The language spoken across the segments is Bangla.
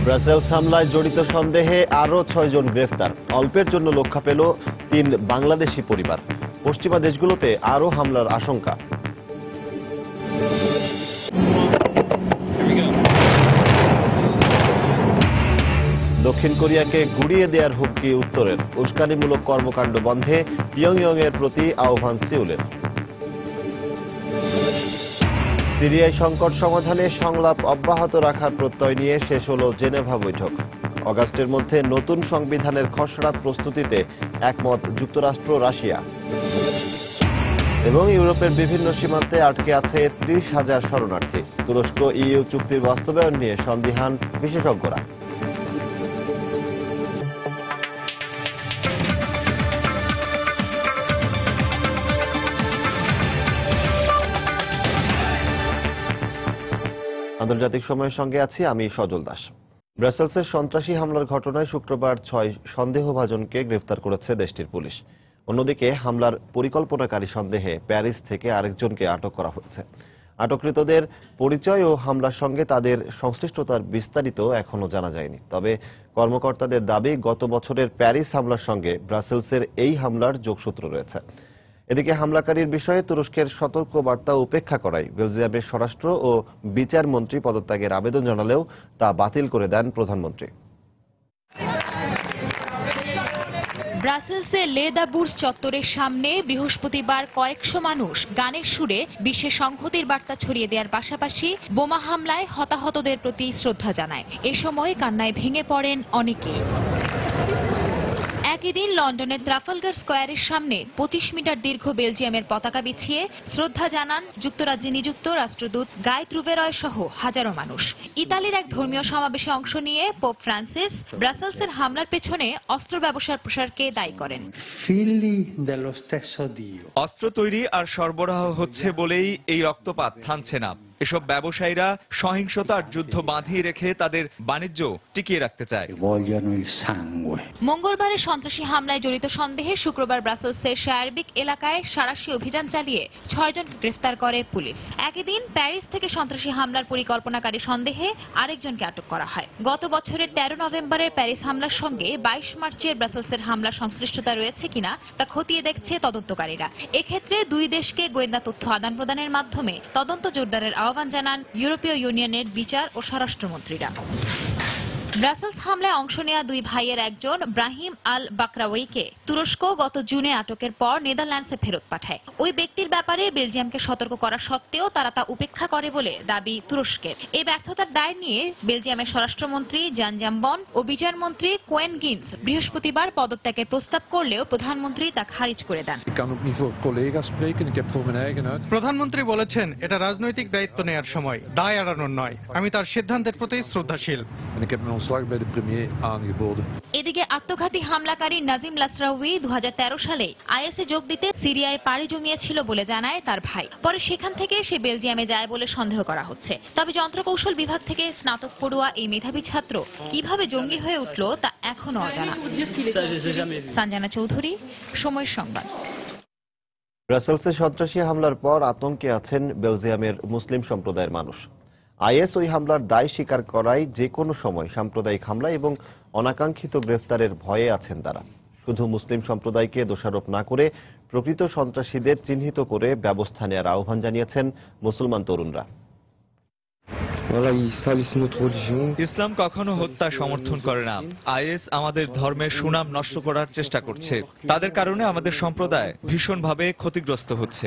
ব্রাসেলস হামলায় জড়িত সন্দেহে আরও 6 জন গ্রেফতার। অল্পের জন্য রক্ষা পেল 3 বাংলাদেশি পরিবার। পশ্চিমা দেশগুলোতে আরও হামলার আশঙ্কা। দক্ষিণ কোরিয়াকে গুড়িয়ে দেওয়ার হুমকি উত্তরের। উস্কানিমূলক কর্মকাণ্ড বন্ধে পিয়ংইয়ংয়ের প্রতি আহ্বান সিউলের। সিরিয়ায় সংকট সমাধানে সংলাপ অব্যাহত রাখার প্রত্যয় নিয়ে শেষ হল জেনেভা বৈঠক। অগাস্টের মধ্যে নতুন সংবিধানের খসড়া প্রস্তুতিতে একমত যুক্তরাষ্ট্র, রাশিয়া। এবং ইউরোপের বিভিন্ন সীমান্তে আটকে আছে 30,000 শরণার্থী। তুরস্ক ইইউ চুক্তির বাস্তবায়ন নিয়ে সন্দিহান বিশেষজ্ঞরা। আন্তর্জাতিক সময়ের সঙ্গে আছি আমি সজল দাস। ব্রাসেলসের সন্ত্রাসী হামলার ঘটনায় শুক্রবার 6 সন্দেহভাজনকে গ্রেফতার করেছে দেশটির পুলিশ। অন্যদিকে হামলার পরিকল্পনাকারী সন্দেহে প্যারিস থেকে আরেকজনকে আটক করা হয়েছে। আটককৃতদের পরিচয় ও হামলার সঙ্গে তাদের সংশ্লিষ্টতার বিস্তারিত এখনো জানা যায়নি। তবে কর্মকর্তাদের দাবি, গত বছরের প্যারিস হামলার সঙ্গে ব্রাসেলসের এই হামলার যোগসূত্র রয়েছে। এদিকে হামলাকারীর বিষয়ে তুরস্কের সতর্ক বার্তা উপেক্ষা করায় বেলজিয়ামের স্বরাষ্ট্র ও বিচার মন্ত্রী পদত্যাগের আবেদন জানালেও তা বাতিল করে দেন প্রধানমন্ত্রী। ব্রাসেলসে লে দ্য বুর্স চত্বরের সামনে বৃহস্পতিবার কয়েকশো মানুষ গানের সুরে বিশ্বের সংহতির বার্তা ছড়িয়ে দেওয়ার পাশাপাশি বোমা হামলায় হতাহতদের প্রতি শ্রদ্ধা জানায়। এ সময় কান্নায় ভেঙে পড়েন অনেকেই। একই দিন লন্ডনের ট্রাফালগার স্কয়ারের সামনে 25 মিটার দীর্ঘ বেলজিয়ামের পতাকা বিছিয়ে শ্রদ্ধা জানান যুক্তরাজ্যে নিযুক্ত রাষ্ট্রদূত গাই ত্রুভেরয় সহ হাজারো মানুষ। ইতালির এক ধর্মীয় সমাবেশে অংশ নিয়ে পোপ ফ্রান্সিস ব্রাসেলসের হামলার পেছনে অস্ত্র ব্যবসার প্রসারকে দায়ী করেন। অস্ত্র তৈরি আর সরবরাহ হচ্ছে বলেই এই রক্তপাত থামছে না। এসব ব্যবসায়ীরা সহিংসতা আর যুদ্ধ বাঁধিয়ে রেখে তাদের বাণিজ্য টিকিয়ে রাখতে চায়। মঙ্গলবারের সন্ত্রাসী হামলায় জড়িত সন্দেহে শুক্রবার ব্রাসেলসের শায়ারবিক এলাকায় সাঁড়াশি অভিযান চালিয়ে 6 জনকে গ্রেফতার করে পুলিশ। একই দিন প্যারিস থেকে সন্ত্রাসী হামলার পরিকল্পনাকারী সন্দেহে আরেকজনকে আটক করা হয়। গত বছরের 13 নভেম্বরের প্যারিস হামলার সঙ্গে 22 মার্চের ব্রাসেলসের হামলার সংশ্লিষ্টতা রয়েছে কিনা তা খতিয়ে দেখছে তদন্তকারীরা। এক্ষেত্রে দুই দেশকে গোয়েন্দা তথ্য আদান প্রদানের মাধ্যমে তদন্ত জোরদারের আহ্বান জানান ইউরোপীয় ইউনিয়নের বিচার ও স্বরাষ্ট্রমন্ত্রীরা। ব্রাসেলস হামলায় অংশ নেওয়া দুই ভাইয়ের একজন ব্রাহিম আল বাকরাউইকে তুরস্ক গত জুনে আটকের পর নেদারল্যান্ডসে ফেরত পাঠায়। ওই ব্যক্তির ব্যাপারে বেলজিয়ামকে সতর্ক করা সত্ত্বেও তারা তা উপেক্ষা করে বলে দাবি তুরস্কের। এই ব্যর্থতার দায় নিয়ে বেলজিয়ামের স্বরাষ্ট্রমন্ত্রী জান জাম্বন ও বিচারমন্ত্রী কোয়েন গিন্স বৃহস্পতিবার পদত্যাগের প্রস্তাব করলেও প্রধানমন্ত্রী তা খারিজ করে দেন। প্রধানমন্ত্রী বলেছেন, এটা রাজনৈতিক দায়িত্ব নেওয়ার সময়, দায় এড়ানোর নয়। আমি তার সিদ্ধান্তের প্রতি শ্রদ্ধাশীল। এদিকে আত্মঘাতী হামলাকারী নাজিম লাসরাউই 2013 সালে আইএসে যোগ দিতে সিরিয়ায় পাড়ি জমিয়েছিল বলে জানায় তার ভাই। পরে সেখান থেকে সে বেলজিয়ামে যায় বলে সন্দেহ করা হচ্ছে। তবে যন্ত্রকৌশল বিভাগ থেকে স্নাতক পড়ুয়া এই মেধাবী ছাত্র কিভাবে জঙ্গি হয়ে উঠল তা এখনো অজানা। সঞ্জনা চৌধুরী, সময় সংবাদ। ব্রাসেলসে সন্ত্রাসী হামলার পর আতঙ্কে আছেন বেলজিয়ামের মুসলিম সম্প্রদায়ের মানুষ। আইএস ওই হামলার দায় স্বীকার করায় যে কোনো সময় সাম্প্রদায়িক হামলা এবং অনাকাঙ্ক্ষিত গ্রেফতারের ভয়ে আছেন তারা। শুধু মুসলিম সম্প্রদায়কে দোষারোপ না করে প্রকৃত সন্ত্রাসীদের চিহ্নিত করে ব্যবস্থা নেওয়ার আহ্বান জানিয়েছেন মুসলমান তরুণরা। ইসলাম কখনো হত্যা সমর্থন করে না। আইএস আমাদের ধর্মের সুনাম নষ্ট করার চেষ্টা করছে। তাদের কারণে আমাদের সম্প্রদায় ভীষণভাবে ক্ষতিগ্রস্ত হচ্ছে।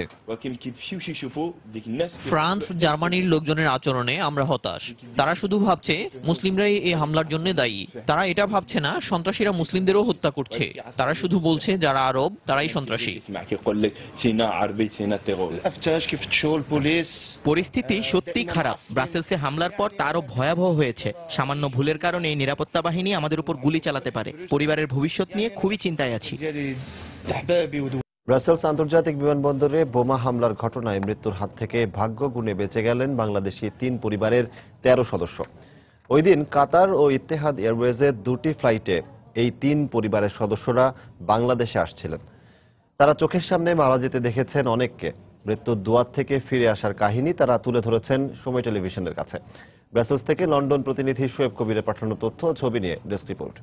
ফ্রান্স, জার্মানির লোকজনের আচরণে আমরা হতাশ। তারা শুধু ভাবছে মুসলিমরাই এই হামলার জন্য দায়ী। তারা এটা ভাবছে না সন্ত্রাসীরা মুসলিমদেরও হত্যা করছে। তারা শুধু বলছে যারা আরব তারাই সন্ত্রাসী। পরিস্থিতি সত্যি খারাপ। ব্রাসেলসে হামলার পর তা আরো ভয়াবহ হয়েছে। সামান্য ভুলের কারণে নিরাপত্তা বাহিনী আমাদের উপর গুলি চালাতে পারে। পরিবারের ভবিষ্যৎ নিয়ে খুবই চিন্তায় আছি। ব্রাসেলস আন্তর্জাতিক বিমানবন্দরে বোমা হামলার ঘটনায় মৃত্যুর হাত থেকে ভাগ্য গুণে বেঁচে গেলেন বাংলাদেশি 3 পরিবারের 13 সদস্য। ওই দিন কাতার ও ইত্তেহাদ এয়ারওয়েজের 2টি ফ্লাইটে এই 3 পরিবারের সদস্যরা বাংলাদেশে আসছিলেন। তারা চোখের সামনে মারা যেতে দেখেছেন অনেককে। মৃত্যুর দুয়ার থেকে ফিরে আসার কাহিনী তারা তুলে ধরেছেন সময় টেলিভিশনের কাছে। ব্রাসেলস থেকে লন্ডন প্রতিনিধি শোয়েব কবিরের পাঠানো তথ্য ও ছবি নিয়ে ডেস্ক রিপোর্ট।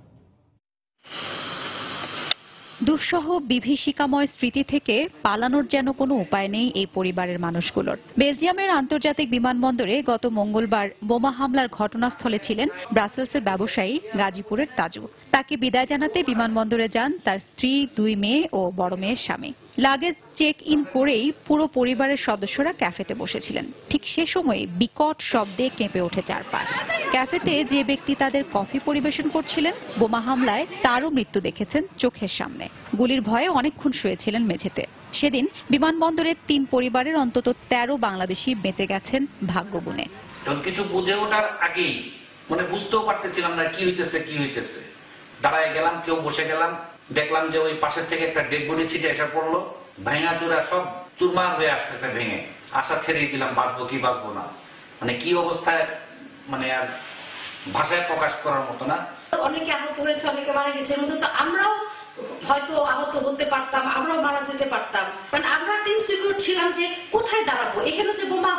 দুঃসহ বিভীষিকাময় স্মৃতি থেকে পালানোর যেন কোনো উপায় নেই এই পরিবারের মানুষগুলোর। বেলজিয়ামের আন্তর্জাতিক বিমানবন্দরে গত মঙ্গলবার বোমা হামলার ঘটনাস্থলে ছিলেন ব্রাসেলসের ব্যবসায়ী গাজীপুরের তাজু। তাকে বিদায় জানাতে বিমানবন্দরে যান তার স্ত্রী, 2 মেয়ে ও বড় মেয়ের স্বামী। লাগেজ চেক ইন করেই পুরো পরিবারের সদস্যরা ক্যাফেতে বসেছিলেন। ঠিক সে সময়ে বিকট শব্দে কেঁপে ওঠে চারপাশ। ক্যাফেতে যে ব্যক্তি তাদের কফি পরিবেশন করছিলেন, বোমা হামলায় তারও মৃত্যু দেখেছেন চোখের সামনে। গুলির ভয়ে অনেকক্ষণ শুয়েছিলেন মেঝেতে। সেদিন বিমানবন্দরের 3 পরিবারের অন্তত 13 বাংলাদেশি বেঁচে গেছেন ভাগ্যগুণে। কিছু বুঝে ওঠার আগেই বুঝতেও পারতেছিলাম না কি হইতেছে। দাঁড়ায় গেলাম, কেউ বসে গেলাম, দেখলাম যে ওই পাশের থেকে একটা ডেড বডি ছিটে এসে পড়লো। ভাঙা চূড়া সব চুরমার হয়ে আসতেছে ভেঙে। আশা ছেড়ে দিলাম, বাঁচবো কি বাঁচবো না, কি অবস্থায় আর ভাষায় প্রকাশ করার মতো না। অনেকে আহত হয়েছে, অনেকে মারা গেছে, কিন্তু আমরাও হয়তো আহত হতে পারতাম, আমরাও মারা যেতে পারতাম। আমরা একটা ইনসিকিউর ছিলাম যে কোথায় দাঁড়াবো, এখানে যে বোমা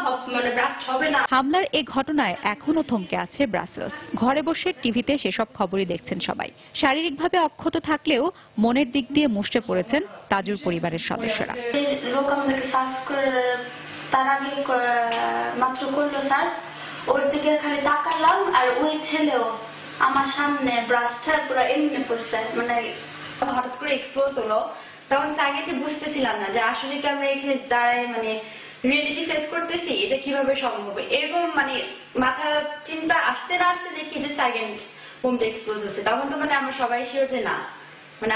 ব্লাস্ট হবে না। হামলার এই ঘটনায় এখনো থমকে আছে ব্রাসেলস। ঘরে বসে টিভিতে সেসব খবরই দেখছেন সবাই। শারীরিকভাবে অক্ষত থাকলেও মনের দিক দিয়ে মুষ্টে পড়েছেন তাজুর পরিবারের সদস্যরা। লোক আমাদেরকে সার্ভ করে তার আগে মাত্র করলো স্যার, ওর দিকে খালি তাকালাম আর ওই ছেলেও আমার সামনে ব্রাস্টার পুরো এমনি পড়ছে। হঠাৎ করে এক্সপ্লোজ হলো, তখন আগে যে বুঝতেছিলাম না যে আসলে কি আমরা এখানে দাঁড়ায় রিয়েলিটি ফেস করতেছি, এটা কিভাবে সম্ভব হবে। এরকম মাথা চিন্তা আসতে না আসতে দেখি যে সেকেন্ড বোমটা এক্সপ্লোজ হচ্ছে। তখন তো আমরা সবাই শিওর যে না,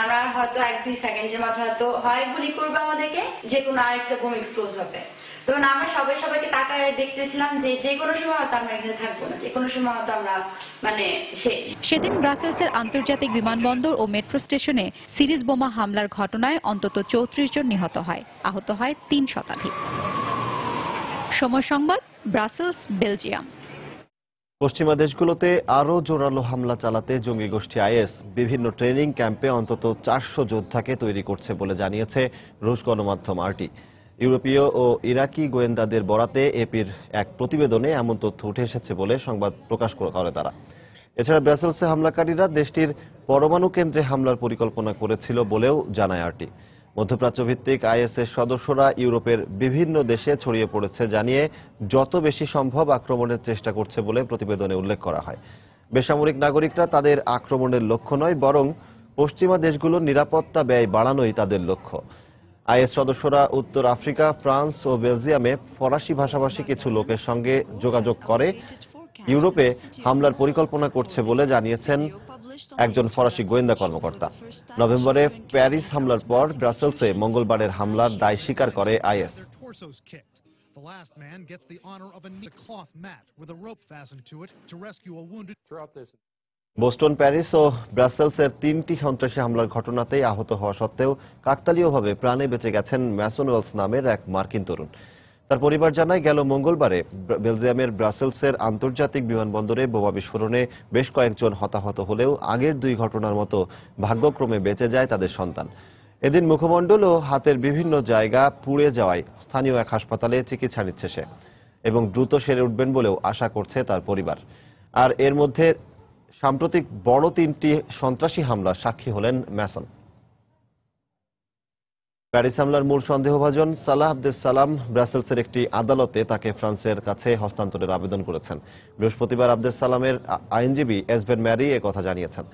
আমরা হয়তো 1-2 সেকেন্ডের মাঝে হয়তো হয় গুলি করবে আমাদেরকে, যে কোনো আরেকটা বোম এক্সপ্লোজ হবে। তখন আমরা সবাইকে তাকায় দেখতেছিলাম যে কোনো সময় হয়তো আমরা এখানে থাকবো না, যে কোনো সময় হয়তো আমরা শেষ। সেদিন ব্রাসেলসের আন্তর্জাতিক বিমানবন্দর ও মেট্রো স্টেশনে সিরিজ বোমা হামলার ঘটনায় অন্তত 34 জন নিহত হয়, আহত হয় 3 শতাধিক। সময় সংবাদ, ব্রাসেলস, বেলজিয়াম। পশ্চিমা দেশগুলোতে আরও জোরালো হামলা চালাতে জঙ্গি গোষ্ঠী আইএস বিভিন্ন ট্রেনিং ক্যাম্পে অন্তত 400 যোদ্ধাকে তৈরি করছে বলে জানিয়েছে রুশ গণমাধ্যম আরটি। ইউরোপীয় ও ইরাকি গোয়েন্দাদের বরাতে এপির এক প্রতিবেদনে এমন তথ্য উঠে এসেছে বলে সংবাদ প্রকাশ করে তারা। এছাড়া ব্রাসেলসে হামলাকারীরা দেশটির পরমাণু কেন্দ্রে হামলার পরিকল্পনা করেছিল বলেও জানায় আরটি। মধ্যপ্রাচ্য ভিত্তিক আইএসের সদস্যরা ইউরোপের বিভিন্ন দেশে ছড়িয়ে পড়েছে জানিয়ে যত বেশি সম্ভব আক্রমণের চেষ্টা করছে বলে প্রতিবেদনে উল্লেখ করা হয়। বেসামরিক নাগরিকরা তাদের আক্রমণের লক্ষ্য নয়, বরং পশ্চিমা দেশগুলোর নিরাপত্তা ব্যয় বাড়ানোই তাদের লক্ষ্য। আইএস সদস্যরা উত্তর আফ্রিকা, ফ্রান্স ও বেলজিয়ামে ফরাসি ভাষাভাষী কিছু লোকের সঙ্গে যোগাযোগ করে ইউরোপে হামলার পরিকল্পনা করছে বলে জানিয়েছেন একজন ফরাসি গোয়েন্দা কর্মকর্তা। নভেম্বরে প্যারিস হামলার পর ব্রাসেলসে মঙ্গলবারের হামলার দায় স্বীকার করে আইএস। বোস্টন, প্যারিস ও ব্রাসেলসের 3টি সন্ত্রাসী হামলার ঘটনাতেই আহত হওয়া সত্ত্বেও কাকতালীয়ভাবে প্রাণে বেঁচে গেছেন ম্যাসন ওয়েলস নামের এক মার্কিন তরুণ। তার পরিবার জানায়, গেল মঙ্গলবারে বেলজিয়ামের ব্রাসেলসের আন্তর্জাতিক বিমানবন্দরে বোমা বিস্ফোরণে বেশ কয়েকজন হতাহত হলেও আগের 2 ঘটনার মতো ভাগ্যক্রমে বেঁচে যায় তাদের সন্তান। এদিন মুখমণ্ডল ও হাতের বিভিন্ন জায়গা পুড়ে যাওয়ায় স্থানীয় এক হাসপাতালে চিকিৎসা নিচ্ছে সে, এবং দ্রুত সেরে উঠবেন বলেও আশা করছে তার পরিবার। আর এর মধ্যে সাম্প্রতিক বড় 3টি সন্ত্রাসী হামলার সাক্ষী হলেন ম্যাসন। প্যারিস হামলার মূল সন্দেহভাজন সালাহ আবদেস সালাম ব্রাসেলসের একটি আদালতে তাকে ফ্রান্সের কাছে হস্তান্তরের আবেদন করেছেন। বৃহস্পতিবার আবদেস সালামের আইনজীবী এসবেন ম্যারি কথা জানিয়েছেন।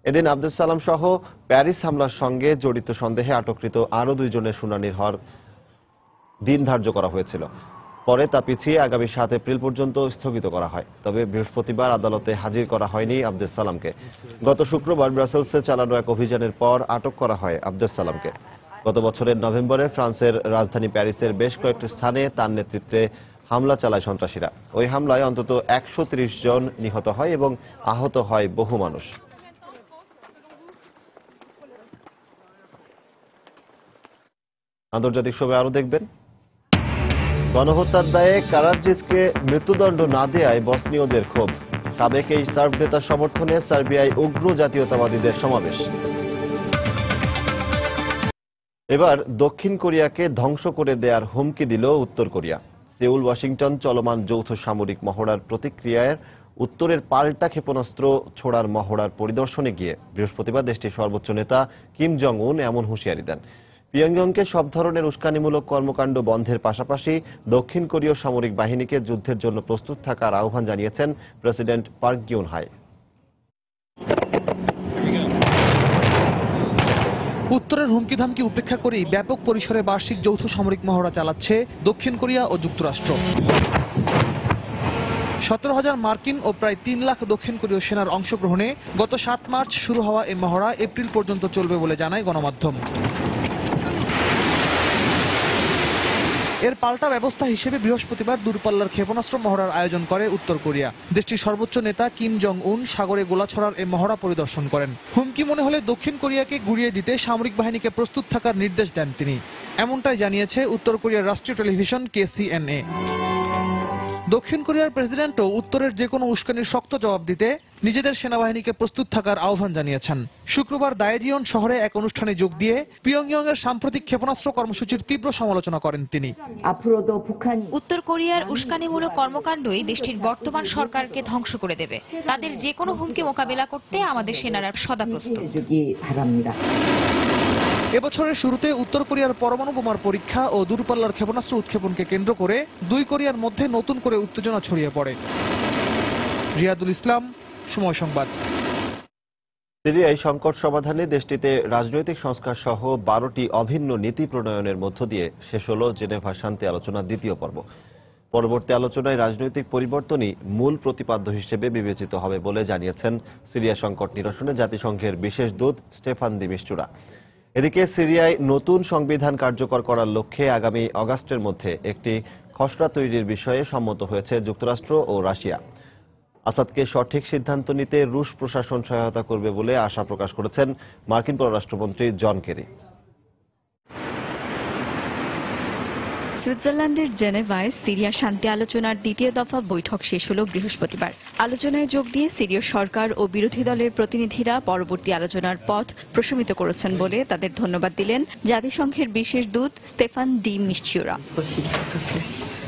এদিন আবদেস সালাম সহ প্যারিস হামলার সঙ্গে জড়িত সন্দেহে আটককৃত আরও 2 জনের শুনানির দিন ধার্য করা হয়েছিল। পরে তা পিছিয়ে আগামী 7 এপ্রিল পর্যন্ত স্থগিত করা হয়। তবে বৃহস্পতিবার আদালতে হাজির করা হয়নি আবদেস সালামকে। গত শুক্রবার ব্রাসেলসে চালানো এক অভিযানের পর আটক করা হয় আবদেস সালামকে। গত বছরের নভেম্বরে ফ্রান্সের রাজধানী প্যারিসের বেশ কয়েকটি স্থানে তার নেতৃত্বে হামলা চালায় সন্ত্রাসীরা। ওই হামলায় অন্তত 130 জন নিহত হয় এবং আহত হয় বহু মানুষ। আন্তর্জাতিক সময় আরো দেখবেন, গণহত্যার দায়ে কারাজিচকে মৃত্যুদণ্ড না দেয়ায় বসনীয়দের ক্ষোভ। সাবেক এই সার্ব নেতার সমর্থনে সার্বিয়ায় উগ্র জাতীয়তাবাদীদের সমাবেশ। এবার দক্ষিণ কোরিয়াকে ধ্বংস করে দেয়ার হুমকি দিল উত্তর কোরিয়া। সেউল ওয়াশিংটন চলমান যৌথ সামরিক মহড়ার প্রতিক্রিয়ায় উত্তরের পাল্টা ক্ষেপণাস্ত্র ছোড়ার মহড়ার পরিদর্শনে গিয়ে বৃহস্পতিবার দেশটির সর্বোচ্চ নেতা কিম জং উন এমন হুঁশিয়ারি দেন। পিয়ংইয়ংকে সব ধরনের উস্কানিমূলক কর্মকাণ্ড বন্ধের পাশাপাশি দক্ষিণ কোরীয় সামরিক বাহিনীকে যুদ্ধের জন্য প্রস্তুত থাকার আহ্বান জানিয়েছেন প্রেসিডেন্ট পার্ক গিউন হাই। উত্তরের হুমকি ধামকি উপেক্ষা করেই ব্যাপক পরিসরে বার্ষিক যৌথ সামরিক মহড়া চালাচ্ছে দক্ষিণ কোরিয়া ও যুক্তরাষ্ট্র। 17,000 মার্কিন ও প্রায় 3 লাখ দক্ষিণ কোরীয় সেনার অংশগ্রহণে গত 7 মার্চ শুরু হওয়া এই মহড়া এপ্রিল পর্যন্ত চলবে বলে জানায় গণমাধ্যম। এর পাল্টা ব্যবস্থা হিসেবে বৃহস্পতিবার দূরপাল্লার ক্ষেপণাস্ত্র মহড়ার আয়োজন করে উত্তর কোরিয়া। দেশটির সর্বোচ্চ নেতা কিম জং উন সাগরে গোলা ছড়ার এই মহড়া পরিদর্শন করেন। হুমকি মনে হলে দক্ষিণ কোরিয়াকে গুড়িয়ে দিতে সামরিক বাহিনীকে প্রস্তুত থাকার নির্দেশ দেন তিনি। এমনটাই জানিয়েছে উত্তর কোরিয়ার রাষ্ট্রীয় টেলিভিশন KCNA। দক্ষিণ কোরিয়ার প্রেসিডেন্টও উত্তরের যে কোনো উস্কানির শক্ত জবাব দিতে নিজেদের সেনাবাহিনীকে প্রস্তুত থাকার আহ্বান জানিয়েছেন। শুক্রবার দায়েজিয়ন শহরে এক অনুষ্ঠানে যোগ দিয়ে পিয়ংইয়ং এর সাম্প্রতিক ক্ষেপণাস্ত্র কর্মসূচির তীব্র সমালোচনা করেন তিনি। উত্তর কোরিয়ার উস্কানিমূলক কর্মকাণ্ডই দেশটির বর্তমান সরকারকে ধ্বংস করে দেবে। তাদের যে কোনো হুমকি মোকাবেলা করতে আমাদের সেনারা সদা প্রস্তুত। এবছরের শুরুতে উত্তর কোরিয়ার পরমাণু বোমার পরীক্ষা ও দূরপাল্লার ক্ষেপণাস্ত্র উৎক্ষেপণকে কেন্দ্র করে দুই কোরিয়ার মধ্যে নতুন করে উত্তেজনা ছড়িয়ে পড়ে। রিয়াদুল ইসলাম, সময় সংবাদ। সিরিয়ায় সংকট সমাধানে দেশটিতে রাজনৈতিক সংস্কার সহ 12টি অভিন্ন নীতি প্রণয়নের মধ্য দিয়ে শেষ হল জেনেভা শান্তি আলোচনার দ্বিতীয় পর্ব। পরবর্তী আলোচনায় রাজনৈতিক পরিবর্তনই মূল প্রতিপাদ্য হিসেবে বিবেচিত হবে বলে জানিয়েছেন সিরিয়া সংকট নিরসনে জাতিসংঘের বিশেষ দূত স্টেফান দি মিস্তুরা। এদিকে সিরিয়ায় নতুন সংবিধান কার্যকর করার লক্ষ্যে আগামী অগাস্টের মধ্যে একটি খসড়া তৈরির বিষয়ে সম্মত হয়েছে যুক্তরাষ্ট্র ও রাশিয়া। আসাদকে সঠিক সিদ্ধান্ত নিতে রুশ প্রশাসন সহায়তা করবে বলে আশা প্রকাশ করেছেন মার্কিন পররাষ্ট্রমন্ত্রী জন কেরি। সুইজারল্যান্ডের জেনেভায় সিরিয়া শান্তি আলোচনার দ্বিতীয় দফা বৈঠক শেষ হল বৃহস্পতিবার। আলোচনায় যোগ দিয়ে সিরীয় সরকার ও বিরোধী দলের প্রতিনিধিরা পরবর্তী আলোচনার পথ প্রশমিত করেছেন বলে তাদের ধন্যবাদ দিলেন জাতিসংঘের বিশেষ দূত স্টেফান ডি মিস্তুরা।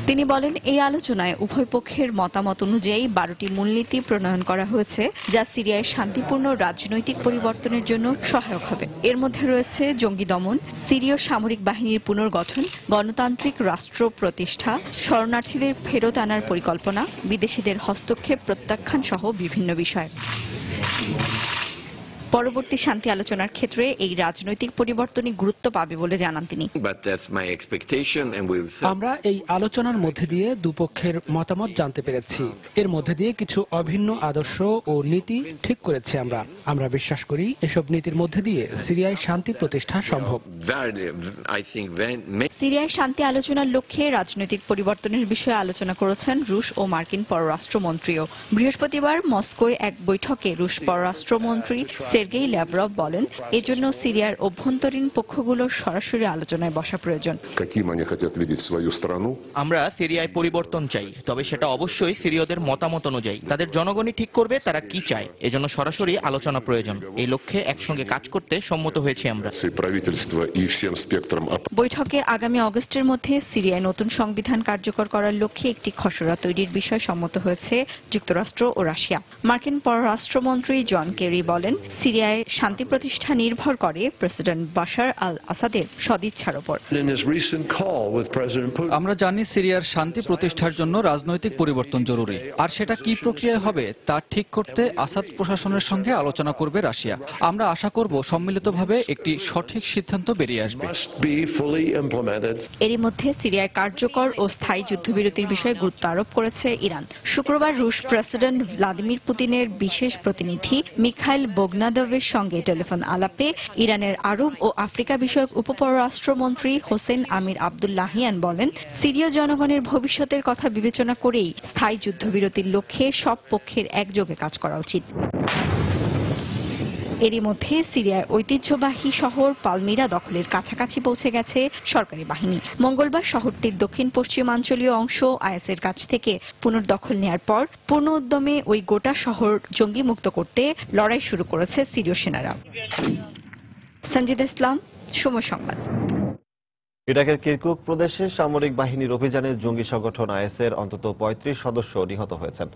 তিনি বলেন, এই আলোচনায় উভয় পক্ষের মতামত অনুযায়ী 12টি মূলনীতি প্রণয়ন করা হয়েছে, যা সিরিয়ায় শান্তিপূর্ণ রাজনৈতিক পরিবর্তনের জন্য সহায়ক হবে। এর মধ্যে রয়েছে জঙ্গি দমন, সিরীয় সামরিক বাহিনীর পুনর্গঠন, গণতান্ত্রিক রাষ্ট্র প্রতিষ্ঠা, শরণার্থীদের ফেরত আনার পরিকল্পনা, বিদেশিদের হস্তক্ষেপ প্রত্যাখ্যান সহ বিভিন্ন বিষয়। পরবর্তী শান্তি আলোচনার ক্ষেত্রে এই রাজনৈতিক পরিবর্তনই গুরুত্ব পাবে বলে জানান তিনি। আমরা এই আলোচনার মধ্যে দিয়ে দুপক্ষের মতামত জানতে পেরেছি। এর মধ্যে দিয়ে কিছু অভিন্ন আদর্শ ও নীতি ঠিক করেছি। আমরা বিশ্বাস করি এসব নীতির মধ্যে দিয়ে সিরিয়ায় শান্তি প্রতিষ্ঠা সম্ভব। সিরিয়ায় শান্তি আলোচনার লক্ষ্যে রাজনৈতিক পরিবর্তনের বিষয়ে আলোচনা করেছেন রুশ ও মার্কিন পররাষ্ট্রমন্ত্রীও। বৃহস্পতিবার মস্কোয় এক বৈঠকে রুশ পররাষ্ট্রমন্ত্রী সের্গেই ল্যাভরভ বলেন, এজন্য সিরিয়ার অভ্যন্তরীণ পক্ষগুলোর সরাসরি আলোচনায় বসা প্রয়োজন। আমরা সিরিয়ায় পরিবর্তন চাই, তবে সেটা অবশ্যই সিরীয়দের মতামত অনুযায়ী। তাদের জনগণই ঠিক করবে তারা কি চায়। এজন্য সরাসরি আলোচনা প্রয়োজন। এই লক্ষ্যে একসঙ্গে কাজ করতে সম্মত হয়েছি আমরা। বৈঠকে আগামী অগস্টের মধ্যে সিরিয়ায় নতুন সংবিধান কার্যকর করার লক্ষ্যে একটি খসড়া তৈরির বিষয়ে সম্মত হয়েছে যুক্তরাষ্ট্র ও রাশিয়া। মার্কিন পররাষ্ট্রমন্ত্রী জন কেরি বলেন, সিরিয়ায় শান্তি প্রতিষ্ঠা নির্ভর করে প্রেসিডেন্ট বাশার আল আসাদের সদিচ্ছার উপর। আমরা জানি সিরিয়ার শান্তি প্রতিষ্ঠার জন্য রাজনৈতিক পরিবর্তন জরুরি, আর সেটা কি প্রক্রিয়ায় হবে তা ঠিক করতে আসাদ প্রশাসনের সঙ্গে আলোচনা করবে রাশিয়া। আমরা আশা করব সম্মিলিতভাবে একটি সঠিক সিদ্ধান্ত বেরিয়ে আসবে। এরই মধ্যে সিরিয়ায় কার্যকর ও স্থায়ী যুদ্ধবিরতির বিষয়ে গুরুত্ব আরোপ করেছে ইরান। শুক্রবার রুশ প্রেসিডেন্ট ভ্লাদিমির পুতিনের বিশেষ প্রতিনিধি মিখাইল বোগনাদভের সঙ্গে টেলিফোন আলাপে ইরানের আরব ও আফ্রিকা বিষয়ক উপপররাষ্ট্রমন্ত্রী হোসেন আমির আব্দুল্লাহিয়ান বলেন, সিরীয় জনগণের ভবিষ্যতের কথা বিবেচনা করেই স্থায়ী যুদ্ধবিরতির লক্ষ্যে সব পক্ষের একযোগে কাজ করা উচিত। এরই মধ্যে সিরিয়ার ঐতিহ্যবাহী শহর পালমিরা দখলের কাছাকাছি পৌঁছে গেছে সরকারি বাহিনী। মঙ্গলবার শহরটির দক্ষিণ পশ্চিমাঞ্চলীয় অংশ আইএসের কাছ থেকে পুনর্দখল নেয়ার পর পূর্ণ উদ্যমে ওই গোটা শহর জঙ্গিমুক্ত করতে লড়াই শুরু করেছে সিরীয় সেনারা। সঞ্জিদা ইসলাম, সময় সংবাদ। ইরাকের কিরকুক প্রদেশে সামরিক বাহিনীর অভিযানে জঙ্গি সংগঠন আইএসের অন্তত ৩৫ সদস্য নিহত হয়েছেন।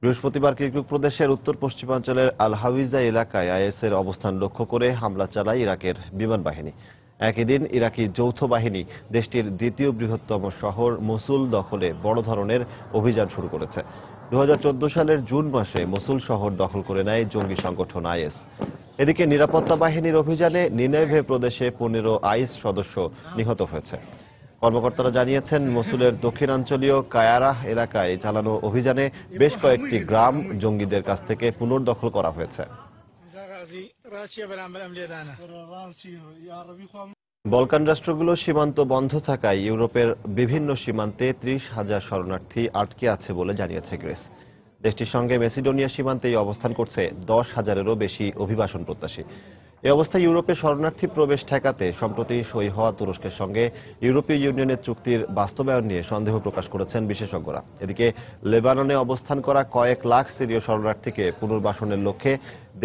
বৃহস্পতিবার কিরকুক প্রদেশের উত্তর পশ্চিমাঞ্চলের আল হাওইজা এলাকায় আইএসের অবস্থান লক্ষ্য করে হামলা চালায় ইরাকের বিমান বাহিনী। একই দিন ইরাকি যৌথ বাহিনী দেশটির দ্বিতীয় বৃহত্তম শহর মসুল দখলে বড় ধরনের অভিযান শুরু করেছে। 2014 সালের জুন মাসে মসুল শহর দখল করে নেয় জঙ্গি সংগঠন আইএস। এদিকে নিরাপত্তা বাহিনীর অভিযানে নিনেভে প্রদেশে 15 আইএস সদস্য নিহত হয়েছে। কর্মকর্তারা জানিয়েছেন, মসুলের দক্ষিণাঞ্চলীয় কায়ারাহ এলাকায় চালানো অভিযানে বেশ কয়েকটি গ্রাম জঙ্গিদের কাছ থেকে পুনর্দখল করা হয়েছে। বলকান রাষ্ট্রগুলো সীমান্ত বন্ধ থাকায় ইউরোপের বিভিন্ন সীমান্তে 30,000 শরণার্থী আটকে আছে বলে জানিয়েছে গ্রিস। দেশটির সঙ্গে মেসিডোনিয়া সীমান্তেই অবস্থান করছে 10,000-এরও বেশি অভিবাসন প্রত্যাশী। এ অবস্থায় ইউরোপে শরণার্থী প্রবেশ ঠেকাতে সম্প্রতি সই হওয়া তুরস্কের সঙ্গে ইউরোপীয় ইউনিয়নের চুক্তির বাস্তবায়ন নিয়ে সন্দেহ প্রকাশ করেছেন বিশেষজ্ঞরা। এদিকে লেবাননে অবস্থান করা কয়েক লাখ সিরীয় শরণার্থীকে পুনর্বাসনের লক্ষ্যে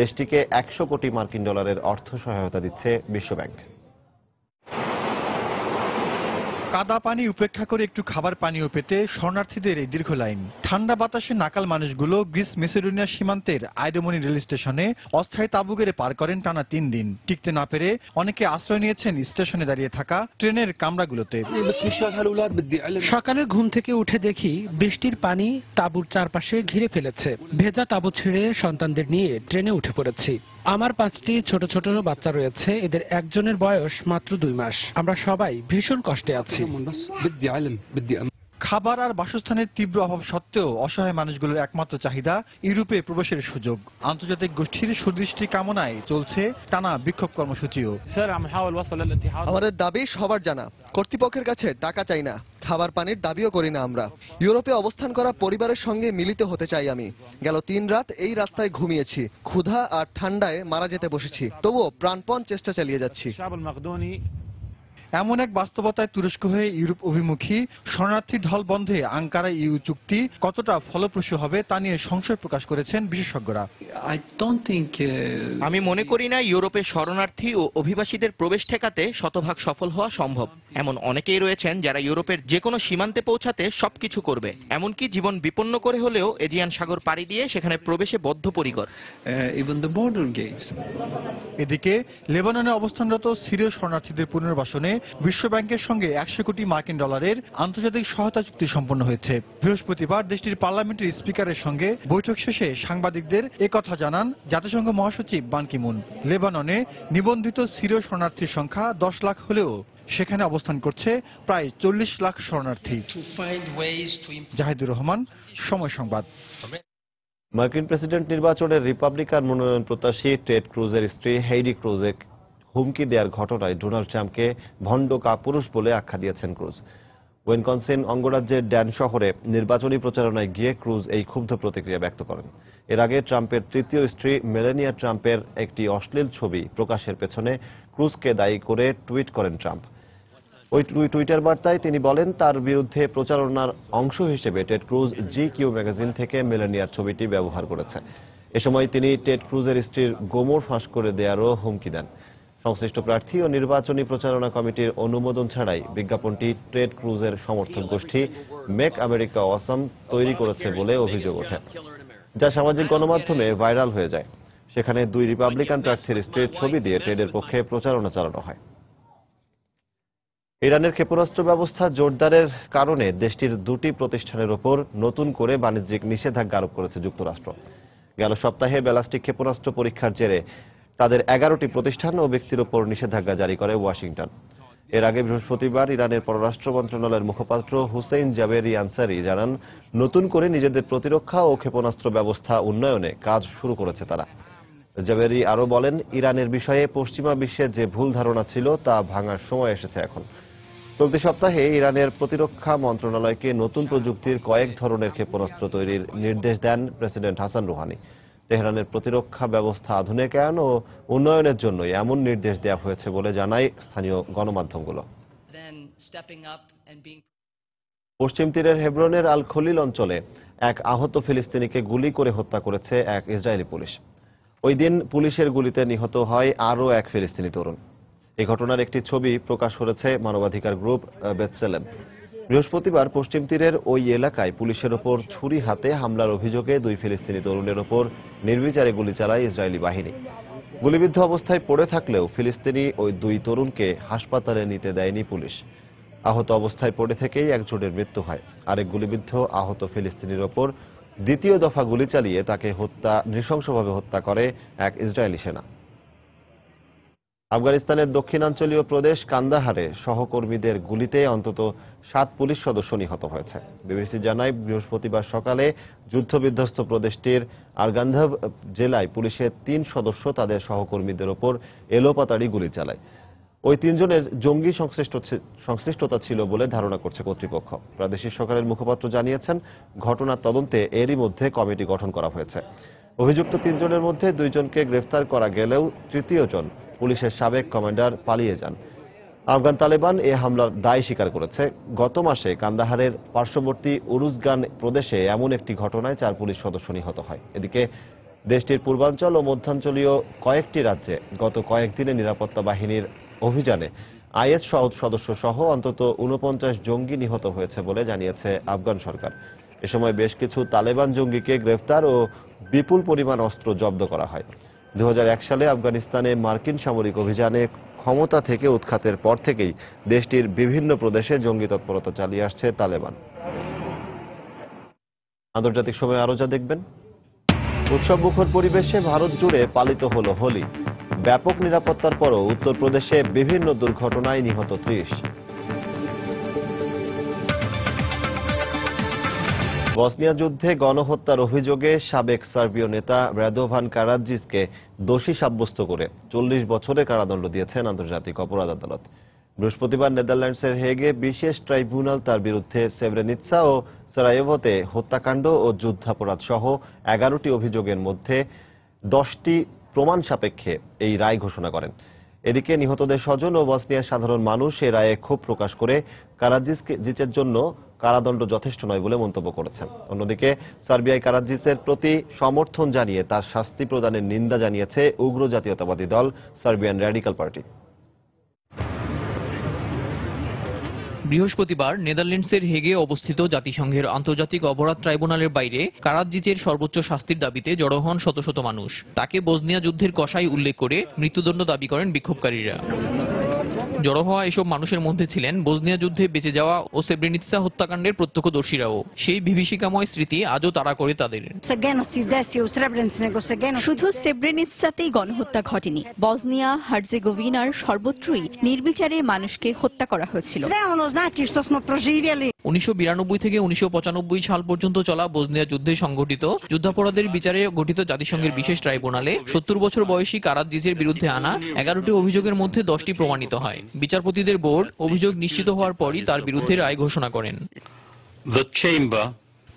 দেশটিকে 100 কোটি মার্কিন ডলারের অর্থ সহায়তা দিচ্ছে বিশ্বব্যাংক। কাদা পানি উপেক্ষা করে একটু খাবার পানিও পেতে শরণার্থীদের এই দীর্ঘ লাইন। ঠান্ডা বাতাসে নাকাল মানুষগুলো গ্রিস মেসিডোনিয়া সীমান্তের আইডোমনি রেল স্টেশনে অস্থায়ী তাঁবু গেড়ে পার করেন টানা 3 দিন। টিকতে না পেরে অনেকে আশ্রয় নিয়েছেন স্টেশনে দাঁড়িয়ে থাকা ট্রেনের কামরাগুলোতে। সকালের ঘুম থেকে উঠে দেখি বৃষ্টির পানি তাঁবুর চারপাশে ঘিরে ফেলেছে। ভেজা তাঁবু ছেড়ে সন্তানদের নিয়ে ট্রেনে উঠে পড়েছি। আমার 5টি ছোট ছোট বাচ্চা রয়েছে, এদের একজনের বয়স মাত্র 2 মাস। আমরা সবাই ভীষণ কষ্টে আছি। খাবার আর বাসস্থানের তীব্র অভাব সত্ত্বেও অসহায় মানুষগুলোর একমাত্র চাহিদা ইউরোপে প্রবেশের সুযোগ। আন্তর্জাতিক গোষ্ঠীর সুদৃষ্টি কামনায় চলছে টানা বিক্ষোভ কর্মসূচিও। আমাদের দাবি সবার জানা, কর্তৃপক্ষের কাছে টাকা চাই না, খাবার পানির দাবিও করি না। আমরা ইউরোপে অবস্থান করা পরিবারের সঙ্গে মিলিত হতে চাই। আমি গেল 3 রাত এই রাস্তায় ঘুমিয়েছি, ক্ষুধা আর ঠান্ডায় মারা যেতে বসেছি, তবুও প্রাণপণ চেষ্টা চালিয়ে যাচ্ছি। এমন এক বাস্তবতায় তুরস্ক হয়ে ইউরোপ অভিমুখী শরণার্থী ঢল বন্ধে আঙ্কারা ইউ চুক্তি কতটা ফলপ্রসূ হবে তা নিয়ে সংশয় প্রকাশ করেছেন বিশেষজ্ঞরা। আমি মনে করি না ইউরোপে শরণার্থী ও অভিবাসীদের প্রবেশ ঠেকাতে শতভাগ সফল হওয়া সম্ভব। এমন অনেকেই রয়েছেন যারা ইউরোপের যে কোনো সীমান্তে পৌঁছাতে সবকিছু করবে, এমনকি জীবন বিপন্ন করে হলেও এজিয়ান সাগর পাড়ি দিয়ে সেখানে প্রবেশে বদ্ধপরিকর। এদিকে লেবাননে অবস্থানরত সিরীয় শরণার্থীদের পুনর্বাসনে বিশ্বব্যাংকের সঙ্গে 100 কোটি মার্কিন ডলারের আন্তর্জাতিক সহায়তা চুক্তি সম্পন্ন হয়েছে। বৃহস্পতিবার দেশটির পার্লামেন্টের স্পিকারের সঙ্গে বৈঠক শেষে সাংবাদিকদের একথা জানান জাতিসংঘ মহাসচিব বান কি মুন। লেবাননে নিবন্ধিত সিরীয় শরণার্থীর সংখ্যা 10 লাখ হলেও সেখানে অবস্থান করছে প্রায় 40 লাখ শরণার্থী। জাহিদুর রহমান, সময় সংবাদ। মার্কিন প্রেসিডেন্ট নির্বাচনের রিপাবলিকান মনোনয়ন প্রত্যাশী টেড ক্রুজের স্ত্রী হেইডি ক্রুজে হুমকি দেওয়ার ঘটনায় ডোনাল্ড ট্রাম্পকে ভণ্ড কাপুরুষ বলে আখ্যা দিয়েছেন ক্রুজ। উইসকনসিন অঙ্গরাজ্যের ড্যান শহরে নির্বাচনী প্রচারণায় গিয়ে ক্রুজ এই ক্ষুব্ধ প্রতিক্রিয়া ব্যক্ত করেন। এর আগে ট্রাম্পের তৃতীয় স্ত্রী মেলানিয়া ট্রাম্পের একটি অশ্লীল ছবি প্রকাশের পেছনে ক্রুজকে দায়ী করে টুইট করেন ট্রাম্প। ওই টুইটার বার্তায় তিনি বলেন, তার বিরুদ্ধে প্রচারণার অংশ হিসেবে টেড ক্রুজ GQ ম্যাগাজিন থেকে মেলানিয়ার ছবিটি ব্যবহার করেছে। এ সময় তিনি টেড ক্রুজের স্ত্রীর গোমর ফাঁস করে দেওয়ারও হুমকি দেন। সংশ্লিষ্ট প্রার্থী ও নির্বাচনী প্রচারণা কমিটির অনুমোদন ছাড়াই বিজ্ঞাপনটি টেড ক্রুজের সমর্থক গোষ্ঠী মেক আমেরিকা অসাম তৈরি করেছে বলে অভিযোগ ওঠে, যা সামাজিক গণমাধ্যমে ভাইরাল হয়ে যায়। সেখানে 2 রিপাবলিকান প্রার্থীর স্ত্রীর ছবি দিয়ে টেডের পক্ষে প্রচারণা চালানো হয়। ইরানের ক্ষেপণাস্ত্র ব্যবস্থা জোরদারের কারণে দেশটির 2টি প্রতিষ্ঠানের ওপর নতুন করে বাণিজ্যিক নিষেধাজ্ঞা আরোপ করেছে যুক্তরাষ্ট্র। গেল সপ্তাহে ব্যালিস্টিক ক্ষেপণাস্ত্র পরীক্ষার জেরে তাদের 11টি প্রতিষ্ঠান ও ব্যক্তির ওপর নিষেধাজ্ঞা জারি করে ওয়াশিংটন। এর আগে বৃহস্পতিবার ইরানের পররাষ্ট্র মন্ত্রণালয়ের মুখপাত্র হুসেইন জাবেরি আনসারি জানান, নতুন করে নিজেদের প্রতিরক্ষা ও ক্ষেপণাস্ত্র ব্যবস্থা উন্নয়নে কাজ শুরু করেছে তারা। জাবেরি আরও বলেন, ইরানের বিষয়ে পশ্চিমা বিশ্বের যে ভুল ধারণা ছিল তা ভাঙার সময় এসেছে এখন। চলতি সপ্তাহে ইরানের প্রতিরক্ষা মন্ত্রণালয়কে নতুন প্রযুক্তির কয়েক ধরনের ক্ষেপণাস্ত্র তৈরির নির্দেশ দেন প্রেসিডেন্ট হাসান রুহানি। তেহরানের প্রতিরক্ষা ব্যবস্থা আধুনিকায়ন ও উন্নয়নের জন্য এমন নির্দেশ দেওয়া হয়েছে বলে জানায় স্থানীয় গণমাধ্যমগুলো। পশ্চিম তীরের হেব্রনের আল খলিল অঞ্চলে এক আহত ফিলিস্তিনিকে গুলি করে হত্যা করেছে এক ইসরায়েলি পুলিশ। ওই দিন পুলিশের গুলিতে নিহত হয় আরও এক ফিলিস্তিনি তরুণ। এই ঘটনার একটি ছবি প্রকাশ করেছে মানবাধিকার গ্রুপ বেতসেলেম। বৃহস্পতিবার পশ্চিম তীরের ওই এলাকায় পুলিশের ওপর ছুরি হাতে হামলার অভিযোগে 2 ফিলিস্তিনি তরুণের ওপর নির্বিচারে গুলি চালায় ইসরায়েলি বাহিনী। গুলিবিদ্ধ অবস্থায় পড়ে থাকলেও ফিলিস্তিনি ওই 2 তরুণকে হাসপাতালে নিতে দেয়নি পুলিশ। আহত অবস্থায় পড়ে থেকেই একজনের মৃত্যু হয়। আরেক গুলিবিদ্ধ আহত ফিলিস্তিনির ওপর দ্বিতীয় দফা গুলি চালিয়ে তাকে নৃশংসভাবে হত্যা করে এক ইসরায়েলি সেনা। আফগানিস্তানের দক্ষিণাঞ্চলীয় প্রদেশ কান্দাহারে সহকর্মীদের গুলিতে অন্তত 7 পুলিশ সদস্য নিহত হয়েছে। বিবিসি জানায়, বৃহস্পতিবার সকালে যুদ্ধবিধ্বস্ত প্রদেশটির আরগান্ধব জেলায় পুলিশের 3 সদস্য তাদের সহকর্মীদের ওপর এলোপাতাড়ি গুলি চালায়। ওই 3 জনের জঙ্গি সংশ্লিষ্টতা ছিল বলে ধারণা করছে কর্তৃপক্ষ। প্রাদেশিক সরকারের মুখপাত্র জানিয়েছেন, ঘটনার তদন্তে এরই মধ্যে কমিটি গঠন করা হয়েছে। অভিযুক্ত 3 জনের মধ্যে 2 জনকে গ্রেফতার করা গেলেও তৃতীয় জন পুলিশের সাবেক কমান্ডার পালিয়ে যান। আফগান তালেবান এ হামলার দায় স্বীকার করেছে। গত মাসে কান্দাহারের পার্শ্ববর্তী উরুজগান প্রদেশে এমন একটি ঘটনায় 4 পুলিশ সদস্য নিহত হয়। এদিকে দেশটির পূর্বাঞ্চল ও মধ্যাঞ্চলীয় কয়েকটি রাজ্যে গত কয়েকদিনে নিরাপত্তা বাহিনীর অভিযানে আইএস সদস্য সহ অন্তত 49 জঙ্গি নিহত হয়েছে বলে জানিয়েছে আফগান সরকার। এ সময় বেশ কিছু তালেবান জঙ্গিকে গ্রেফতার ও বিপুল পরিমাণ অস্ত্র জব্দ করা হয়। 2001 সালে আফগানিস্তানে মার্কিন সামরিক অভিযানে ক্ষমতা থেকে উৎখাতের পর থেকেই দেশটির বিভিন্ন প্রদেশে জঙ্গি তৎপরতা চালিয়ে আসছে তালেবান। আন্তর্জাতিক সময় আরো যা দেখবেন, উৎসবমুখর পরিবেশে ভারত জুড়ে পালিত হলো হোলি। ব্যাপক নিরাপত্তার পরও উত্তরপ্রদেশে বিভিন্ন দুর্ঘটনায় নিহত 30। বসনিয়া যুদ্ধে গণহত্যার অভিযোগে সাবেক সার্বীয় নেতা রাদোভান কারাদ্জিচকে দোষী সাব্যস্ত করে 40 বছরের কারাদণ্ড দিয়েছেন আন্তর্জাতিক অপরাধ আদালত। বৃহস্পতিবার নেদারল্যান্ডসের হেগে বিশেষ ট্রাইব্যুনাল তার বিরুদ্ধে সেব্রেনিৎসা ও সারায়েভোতে হত্যাকাণ্ড ও যুদ্ধাপরাধ সহ 11টি অভিযোগের মধ্যে 10টি প্রমাণ সাপেক্ষে এই রায় ঘোষণা করেন। এদিকে নিহতদের স্বজন ও বসনিয়ার সাধারণ মানুষ এ রায়ে ক্ষোভ প্রকাশ করে কারাদ্জিচের জন্য কারাদণ্ড যথেষ্ট নয় বলে মন্তব্য করেছেন। অন্যদিকে সার্বিয়ায় কারাদ্জিচের প্রতি সমর্থন জানিয়ে তার শাস্তি প্রদানের নিন্দা জানিয়েছে উগ্র জাতীয়তাবাদী দল সার্বিয়ান র্যাডিক্যাল পার্টি। বৃহস্পতিবার নেদারল্যান্ডসের হেগে অবস্থিত জাতিসংঘের আন্তর্জাতিক অপরাধ ট্রাইব্যুনালের বাইরে কারাদ্জিচের সর্বোচ্চ শাস্তির দাবিতে জড়ো হন শত শত মানুষ। তাকে বসনিয়া যুদ্ধের কসাই উল্লেখ করে মৃত্যুদণ্ড দাবি করেন বিক্ষোভকারীরা। জড়ো হওয়া এসব মানুষের মধ্যে ছিলেন বসনিয়া যুদ্ধে বেঁচে যাওয়া ও সেব্রেনিৎসা হত্যাকাণ্ডের প্রত্যক্ষদর্শীরাও। সেই বিভীষিকাময় স্মৃতি আজও তাড়া করে তাদের। শুধু সেব্রেনিৎসাতেই গণহত্যা ঘটেনি, বসনিয়া হার্জেগোভিনার সর্বত্রই নির্বিচারে মানুষকে হত্যা করা হয়েছিল। 1992 থেকে 1995 সাল পর্যন্ত চলা বসনিয়া যুদ্ধে সংঘটিত যুদ্ধাপরাধের বিচারে গঠিত জাতিসংঘের বিশেষ ট্রাইব্যুনালে 70 বছর বয়সী কারাদ্জিচের বিরুদ্ধে আনা 11টি অভিযোগের মধ্যে 10টি প্রমাণিত হয়। বিচারপতিদের বোর্ড অভিযোগ নিশ্চিত হওয়ার পরই তার বিরুদ্ধে রায় ঘোষণা করেন।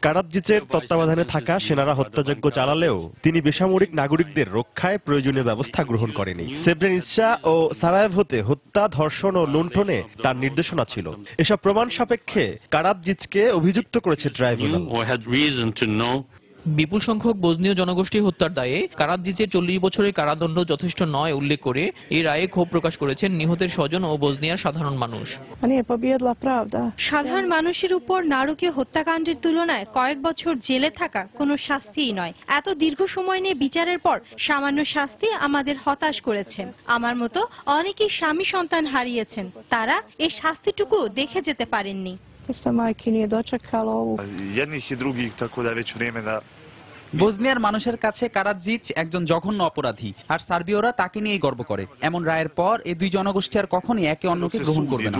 কারাদ্জিচের তত্ত্বাবধানে থাকা সেনারা হত্যাযজ্ঞ চালালেও তিনি বেসামরিক নাগরিকদের রক্ষায় প্রয়োজনীয় ব্যবস্থা গ্রহণ করেনি। সেব্রেনিৎসা ও সারায়েভোতে হত্যা, ধর্ষণ ও লুণ্ঠনে তার নির্দেশনা ছিল। এসব প্রমাণ সাপেক্ষে কারাদ্জিচকে অভিযুক্ত করেছে ট্রাইব্যুনাল। বিপুল সংখ্যক বসনীয় জনগোষ্ঠী হত্যার দায়ে কারাদ্জিচের 40 বছরের কারাদণ্ড যথেষ্ট নয় উল্লেখ করে এই রায়ে ক্ষোভ প্রকাশ করেছেন নিহতের স্বজন ও বসনিয়ার সাধারণ মানুষ। সাধারণ মানুষের উপর নারকীয় হত্যাকাণ্ডের তুলনায় কয়েক বছর জেলে থাকা কোনো শাস্তিই নয়। এত দীর্ঘ সময় নিয়ে বিচারের পর সামান্য শাস্তি আমাদের হতাশ করেছে। আমার মতো অনেকেই স্বামী সন্তান হারিয়েছেন, তারা এই শাস্তিটুকু দেখে যেতে পারেননি। বসনিয়ার মানুষের কাছে কারাদ্জিচ একজন জঘন্য অপরাধী, আর সার্বীয়রা তাকে নিয়েই গর্ব করে। এমন রায়ের পর এই দুই জনগোষ্ঠী আর কখনই একে অন্যকে গ্রহণ করবে না।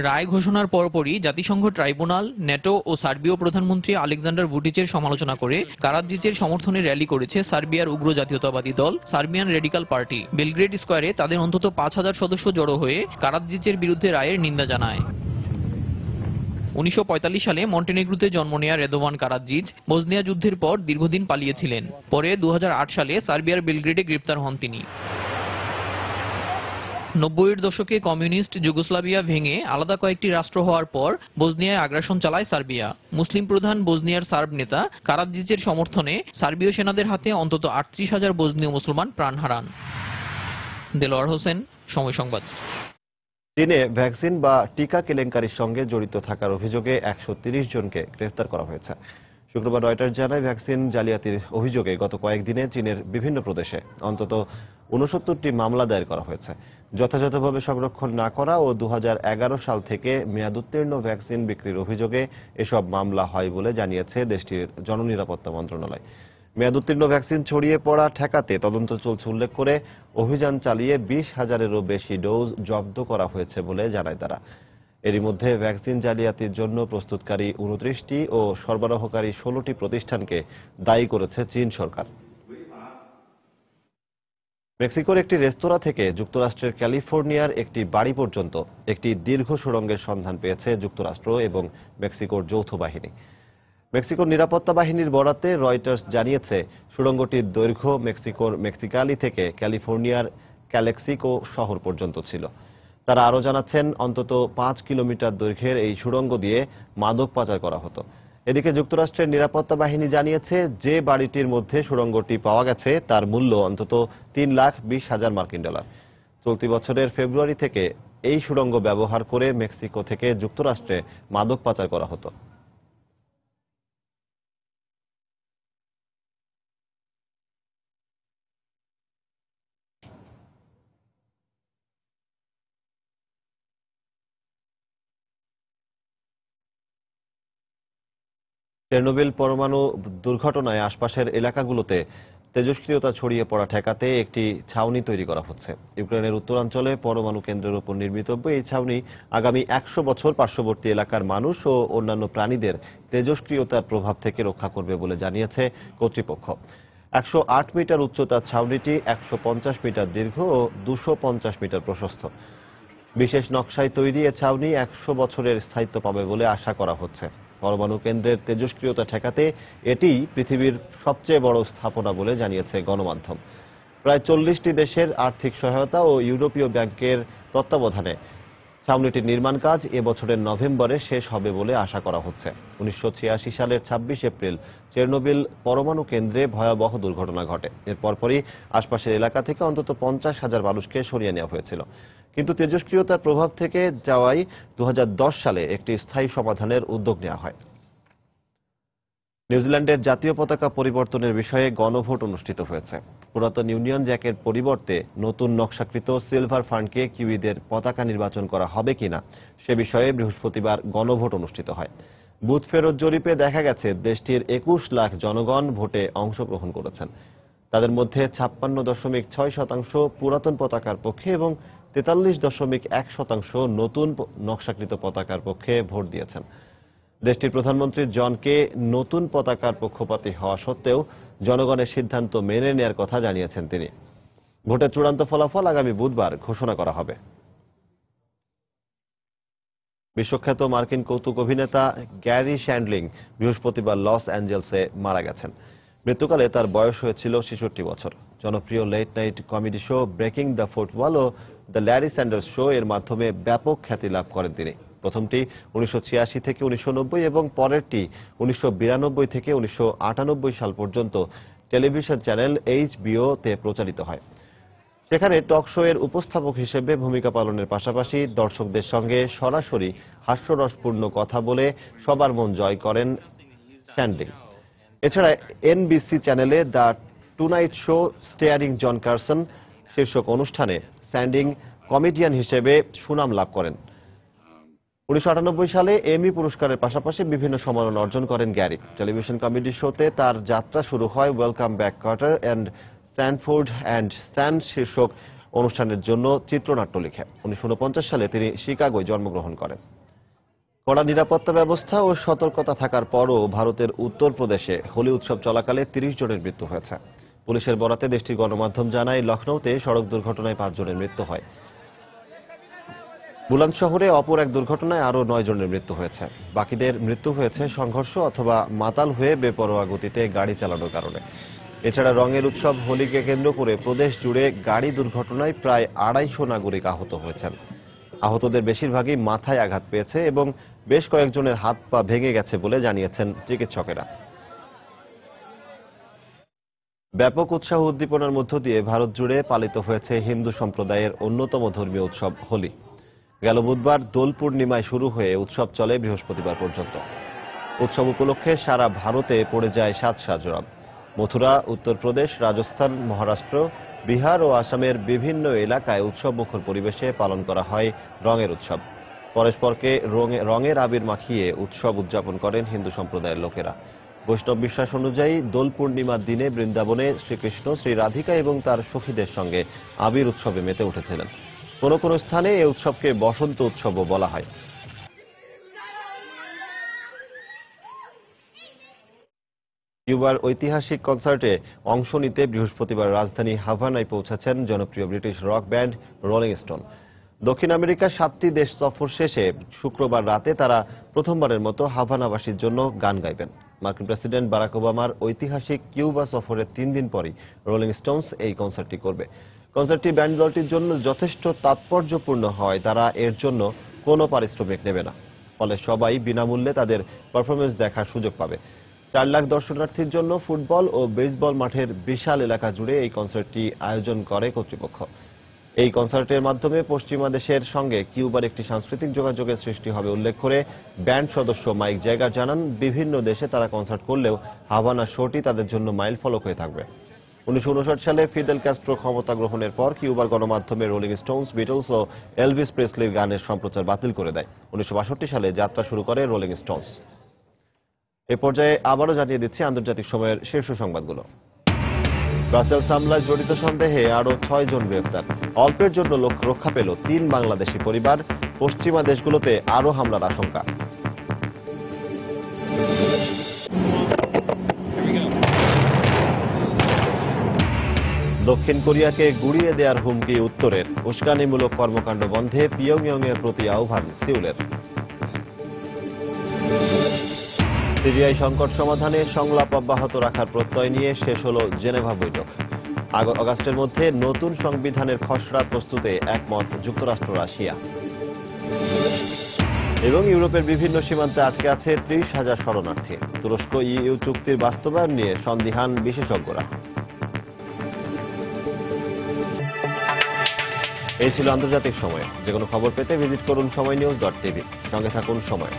রায় ঘোষণার পরপরই জাতিসংঘ ট্রাইব্যুনাল, ন্যাটো ও সার্বীয় প্রধানমন্ত্রী আলেকজান্ডার ভুটিচের সমালোচনা করে কারাদ্জিচের সমর্থনে র্যালি করেছে সার্বিয়ার উগ্র জাতীয়তাবাদী দল সার্বিয়ান র্যাডিক্যাল পার্টি। বেলগ্রেড স্কোয়ারে তাদের অন্তত 5000 সদস্য জড়ো হয়ে কারাদ্জিচের বিরুদ্ধে রায়ের নিন্দা জানায়। 1945 সালে মন্টেনেগ্রোতে জন্ম নেয়া রাদোভান কারাদ্জিচ বসনিয়া যুদ্ধের পর দীর্ঘদিন পালিয়েছিলেন। পরে 2008 সালে সার্বিয়ার বেলগ্রেডে গ্রেপ্তার হন তিনি। 90-এর দশকে কমিউনিস্ট যুগোস্লাভিয়া ভেঙে আলাদা কয়েকটি রাষ্ট্র হওয়ার পর বসনিয়ায় আগ্রাসন চালায় সার্বিয়া। মুসলিম প্রধান বসনিয়ার সার্ব নেতা কারাদ্জিচের সমর্থনে সার্বীয় সেনাদের হাতে অন্তত 38,000 বসনীয় মুসলমান প্রাণ হারান। দেলোয়ার হোসেন, সময় সংবাদ। চীনে ভ্যাকসিন বা টিকা কেলেঙ্কারির সঙ্গে জড়িত থাকার অভিযোগে 130 জনকে গ্রেফতার করা হয়েছে। শুক্রবার রয়টার্স জানায়, ভ্যাকসিন জালিয়াতির অভিযোগে গত কয়েকদিনে চীনের বিভিন্ন প্রদেশে অন্তত 69টি মামলা দায়ের করা হয়েছে। যথাযথভাবে সংরক্ষণ না করা ও 2011 সাল থেকে মেয়াদোত্তীর্ণ ভ্যাকসিন বিক্রির অভিযোগে এসব মামলা হয় বলে জানিয়েছে দেশটির জননিরাপত্তা মন্ত্রণালয়। মেয়াদোত্তীর্ণ ভ্যাকসিন ছড়িয়ে পড়া ঠেকাতে তদন্ত চলছে উল্লেখ করে অভিযান চালিয়ে 20,000-এরও বেশি ডোজ জব্দ করা হয়েছে বলে জানায় তারা। এরই মধ্যে ভ্যাকসিন জালিয়াতির জন্য প্রস্তুতকারী 29টি ও সরবরাহকারী 16টি প্রতিষ্ঠানকে দায়ী করেছে চীন সরকার। মেক্সিকোর একটি রেস্তোরাঁ থেকে যুক্তরাষ্ট্রের ক্যালিফোর্নিয়ার একটি বাড়ি পর্যন্ত একটি দীর্ঘ সুড়ঙ্গের সন্ধান পেয়েছে যুক্তরাষ্ট্র এবং মেক্সিকোর যৌথ বাহিনী। মেক্সিকোর নিরাপত্তা বাহিনীর বরাতে রয়টার্স জানিয়েছে, সুড়ঙ্গটির দৈর্ঘ্য মেক্সিকোর মেক্সিকালি থেকে ক্যালিফোর্নিয়ার ক্যালেক্সিকো শহর পর্যন্ত ছিল। তারা আরও জানাচ্ছেন, অন্তত 5 কিলোমিটার দৈর্ঘ্যের এই সুড়ঙ্গ দিয়ে মাদক পাচার করা হতো। এদিকে যুক্তরাষ্ট্রের নিরাপত্তা বাহিনী জানিয়েছে, যে বাড়িটির মধ্যে সুড়ঙ্গটি পাওয়া গেছে তার মূল্য অন্তত $3,20,000 মার্কিন। চলতি বছরের ফেব্রুয়ারি থেকে এই সুড়ঙ্গ ব্যবহার করে মেক্সিকো থেকে যুক্তরাষ্ট্রে মাদক পাচার করা হতো। চেরনোবিল পরমাণু দুর্ঘটনায় আশপাশের এলাকাগুলোতে তেজস্ক্রিয়তা ছড়িয়ে পড়া ঠেকাতে একটি ছাউনি তৈরি করা হচ্ছে। ইউক্রেনের উত্তরাঞ্চলে পরমাণু কেন্দ্রের উপর নির্মিতব্য এই ছাউনি আগামী 100 বছর পার্শ্ববর্তী এলাকার মানুষ ও অন্যান্য প্রাণীদের তেজস্ক্রিয়তার প্রভাব থেকে রক্ষা করবে বলে জানিয়েছে কর্তৃপক্ষ। 108 মিটার উচ্চতার ছাউনিটি 150 মিটার দীর্ঘ ও 250 মিটার প্রশস্ত। বিশেষ নকশায় তৈরি এ ছাউনি 100 বছরের স্থায়িত্ব পাবে বলে আশা করা হচ্ছে। পরমাণু কেন্দ্রের তেজস্ক্রিয়তা ঠেকাতে এটি পৃথিবীর সবচেয়ে বড় স্থাপনা বলে জানিয়েছে গণমাধ্যম। প্রায় 40টি দেশের আর্থিক সহায়তা ও ইউরোপীয় ব্যাংকের তত্ত্বাবধানে ছাউনিটির নির্মাণ কাজ এবছরের নভেম্বরে শেষ হবে বলে আশা করা হচ্ছে। 1986 সালের 26 এপ্রিল চেরনোবিল পরমাণু কেন্দ্রে ভয়াবহ দুর্ঘটনা ঘটে। এর পরপরই আশপাশের এলাকা থেকে অন্তত 50,000 মানুষকে সরিয়ে নেওয়া হয়েছিল। কিন্তু তেজস্ক্রিয়তার প্রভাব থেকে যাওয়ায় 2010 সালে একটি স্থায়ী সমাধানের উদ্যোগ নেওয়া হয়। নিউজিল্যান্ডের জাতীয় পতাকা পরিবর্তনের বিষয়ে গণভোট অনুষ্ঠিত হয়েছে। পুরাতন ইউনিয়ন জ্যাকের পরিবর্তে নতুন নকশাকৃত সিলভার ফার্নকে কিউইদের পতাকা নির্বাচন করা হবে কিনা সে বিষয়ে বৃহস্পতিবার গণভোট অনুষ্ঠিত হয়। বুথ ফেরত জরিপে দেখা গেছে, দেশটির 21 লাখ জনগণ ভোটে অংশগ্রহণ করেছেন। তাদের মধ্যে 56.6% পুরাতন পতাকার পক্ষে এবং 43.1% নতুন নকশাকৃত পতাকার পক্ষে ভোট দিয়েছেন। দেশটির প্রধানমন্ত্রী জনকে নতুন পতাকার পক্ষপাতী হওয়া সত্ত্বেও জনগণের সিদ্ধান্ত মেনে নেওয়ার কথা জানিয়েছেন তিনি। ভোটের চূড়ান্ত ফলাফল আগামী বুধবার ঘোষণা করা হবে। বিশ্বখ্যাত মার্কিন কৌতুক অভিনেতা গ্যারি শ্যান্ডলিং বৃহস্পতিবার লস অ্যাঞ্জেলসে মারা গেছেন। মৃত্যুকালে তার বয়স হয়েছিল 66 বছর। জনপ্রিয় late night comedy show breaking the fourth wall ও দ্য ল্যারি স্যান্ডার্স শো এর মাধ্যমে ব্যাপক খ্যাতি লাভ করেন তিনি। প্রথমটি 1986 থেকে 1990 এবং পরেরটি 1992 থেকে 1998 সাল পর্যন্ত টেলিভিশন চ্যানেল HBO-তে প্রচারিত হয়। সেখানে টক শো এর উপস্থাপক হিসেবে ভূমিকা পালনের পাশাপাশি দর্শকদের সঙ্গে সরাসরি হাস্যরসপূর্ণ কথা বলে সবার মন জয় করেন শ্যান্ডলিং। এছাড়া NBC চ্যানেলে the tonight show starring John Carson শীর্ষক অনুষ্ঠানে স্ট্যান্ডিং কমেডিয়ান হিসেবে সুনাম লাভ করেন। 1998 সালে এমি পুরস্কারের পাশাপাশি বিভিন্ন সম্মাননা অর্জন করেন গ্যারি। টেলিভিশন কমেডি শোতে তার যাত্রা শুরু হয় welcome back Carter and Stanford and sand শীর্ষক অনুষ্ঠানের জন্য চিত্রনাট্য লিখে। 1949 সালে তিনি শিকাগোয় জন্মগ্রহণ করেন। কড়া নিরাপত্তা ব্যবস্থা ও সতর্কতা থাকার পরও ভারতের উত্তরপ্রদেশে হোলি উৎসব চলাকালে 30 জনের মৃত্যু হয়েছে। পুলিশের বরাতে দেশটির গণমাধ্যম জানায়, লখনৌতে সড়ক দুর্ঘটনায় 5 জনের মৃত্যু হয়। বুলন্দ শহরে অপর এক দুর্ঘটনায় আরও 9 জনের মৃত্যু হয়েছে। বাকিদের মৃত্যু হয়েছে সংঘর্ষ অথবা মাতাল হয়ে বেপরোয়া গতিতে গাড়ি চালানোর কারণে। এছাড়া রঙের উৎসব হোলিকে কেন্দ্র করে প্রদেশ জুড়ে গাড়ি দুর্ঘটনায় প্রায় 250 নাগরিক আহত হয়েছেন। আহতদের বেশিরভাগই মাথায় আঘাত পেয়েছে এবং বেশ কয়েকজনের হাত পা ভেঙে গেছে বলে জানিয়েছেন চিকিৎসকেরা। ব্যাপক উৎসাহ উদ্দীপনার মধ্য দিয়ে ভারত জুড়ে পালিত হয়েছে হিন্দু সম্প্রদায়ের অন্যতম ধর্মীয় উৎসব হোলি। গেল বুধবার দোল পূর্ণিমায় শুরু হয়ে উৎসব চলে বৃহস্পতিবার পর্যন্ত। উৎসব উপলক্ষে সারা ভারতে পড়ে যায় সাজ রব। মথুরা, উত্তরপ্রদেশ, রাজস্থান, মহারাষ্ট্র, বিহার ও আসামের বিভিন্ন এলাকায় উৎসবমুখর পরিবেশে পালন করা হয় রঙের উৎসব। পরস্পরকে রঙের আবির মাখিয়ে উৎসব উদযাপন করেন হিন্দু সম্প্রদায়ের লোকেরা। বৈষ্ণব বিশ্বাস অনুযায়ী দোল পূর্ণিমার দিনে বৃন্দাবনে শ্রীকৃষ্ণ শ্রী রাধিকা এবং তার সখীদের সঙ্গে আবির উৎসবে মেতে উঠেছিলেন। কোনো কোনো স্থানে এই উৎসবকে বসন্ত উৎসবও বলা হয়। কিউবার ঐতিহাসিক কনসার্টে অংশ নিতে বৃহস্পতিবার রাজধানী হাভানায় পৌঁছেছেন জনপ্রিয় British rock band rolling stone. দক্ষিণ আমেরিকার 7টি দেশ সফর শেষে শুক্রবার রাতে তারা প্রথমবারের মতো হাভানাবাসীর জন্য গান গাইবেন। মার্কিন প্রেসিডেন্ট বারাক ওবামার ঐতিহাসিক কিউবা সফরের 3 দিন পরই রোলিং স্টোনস এই কনসার্টটি করবে। কনসার্টটি ব্যান্ড দলটির জন্য যথেষ্ট তাৎপর্যপূর্ণ হয় তারা এর জন্য কোনো পারিশ্রমিক নেবে না, ফলে সবাই বিনামূল্যে তাদের পারফরমেন্স দেখার সুযোগ পাবে। 4 লাখ দর্শনার্থীর জন্য ফুটবল ও বেসবল মাঠের বিশাল এলাকা জুড়ে এই কনসার্টটি আয়োজন করে কর্তৃপক্ষ। এই কনসার্টের মাধ্যমে পশ্চিমা দেশের সঙ্গে কিউবার একটি সাংস্কৃতিক যোগাযোগের সৃষ্টি হবে উল্লেখ করে ব্যান্ড সদস্য মাইক জ্যাগার জানান, বিভিন্ন দেশে তারা কনসার্ট করলেও হাভানা শোটি তাদের জন্য মাইলফলক হয়ে থাকবে। 1959 সালে ফিদেল ক্যাস্ট্রো ক্ষমতা গ্রহণের পর কিউবার গণমাধ্যমে রোলিং স্টোনস, বিটলস ও এলভিস প্রেসলির গানের সম্প্রচার বাতিল করে দেয়। 1962 সালে যাত্রা শুরু করে রোলিং স্টোনস। এ পর্যায়ে আবারও জানিয়ে দিচ্ছি আন্তর্জাতিক সময়ের শীর্ষ সংবাদগুলো। ব্রাসেলস হামলায় জড়িত সন্দেহে আরও 6 জন গ্রেফতার। অল্পের জন্য রক্ষা পেল 3 বাংলাদেশি পরিবার। পশ্চিমা দেশগুলোতে আরও হামলার আশঙ্কা। দক্ষিণ কোরিয়াকে গুড়িয়ে দেওয়ার হুমকি উত্তরের। উস্কানিমূলক কর্মকাণ্ড বন্ধে পিয়ংইয়ংয়ের প্রতি আহ্বান সিউলের। সিরিয়ায় সংকট সমাধানে সংলাপ অব্যাহত রাখার প্রত্যয় নিয়ে শেষ হল জেনেভা বৈঠক। আগস্টের মধ্যে নতুন সংবিধানের খসড়া প্রস্তুতে একমত যুক্তরাষ্ট্র, রাশিয়া। এবং ইউরোপের বিভিন্ন সীমান্তে আটকে আছে 30,000 শরণার্থী। তুরস্ক ইইউ চুক্তির বাস্তবায়ন নিয়ে সন্দিহান বিশেষজ্ঞরা। এই ছিল আন্তর্জাতিক সময়। যে কোনো খবর পেতে ভিজিট করুন সময়নিউজ.tv। সঙ্গে থাকুন সময়।